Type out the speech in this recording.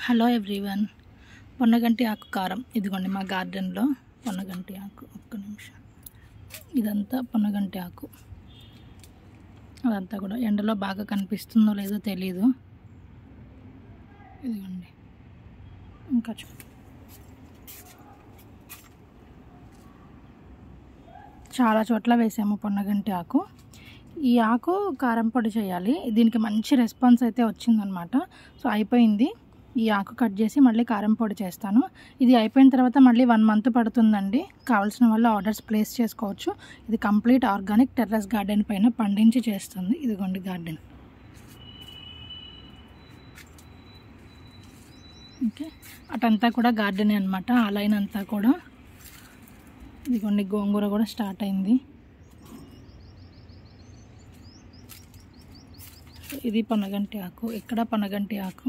Hello everyone, పొన్నగంటి ఆకు కారం. ఇదిగోండి మా గార్డెన్లో పొన్నగంటి ఆకు. ఒక్క నిమిషం. ఇదంతా పొన్నగంటి ఆకు. అదంతా కూడా ఎండలో బాగా కనిపిస్తుందో లేదో తెలీదు. ఇదిగోండి. ఇంకా చాలా చోట్ల వేసాము పొన్నగంటి ఆకు. ఈ ఆకు కారం పొడి చేయాలి. దీనికి మంచి రెస్పాన్స్ అయితే వచ్చిందనమాట. సో అయిపోయింది. ఈ ఆకు కట్ చేసి మళ్ళీ కారం పొడి చేస్తాను. ఇది అయిపోయిన తర్వాత మళ్ళీ 1 మంత్ పడుతుందండి. కావాల్సిన వాళ్ళు ఆర్డర్స్ ప్లేస్ చేసుకోవచ్చు. ఇది కంప్లీట్ ఆర్గానిక్ టెర్రస్ గార్డెన్ పైన పండించి చేస్తుంది. ఇదిగోండి గార్డెన్. ఓకే, అటంతా కూడా గార్డెనే అనమాట. ఆ లైన్ అంతా కూడా. ఇదిగోండి గోంగూర కూడా స్టార్ట్ అయింది. ఇది పొన్నగంటి ఆకు. ఇక్కడ పొన్నగంటి ఆకు.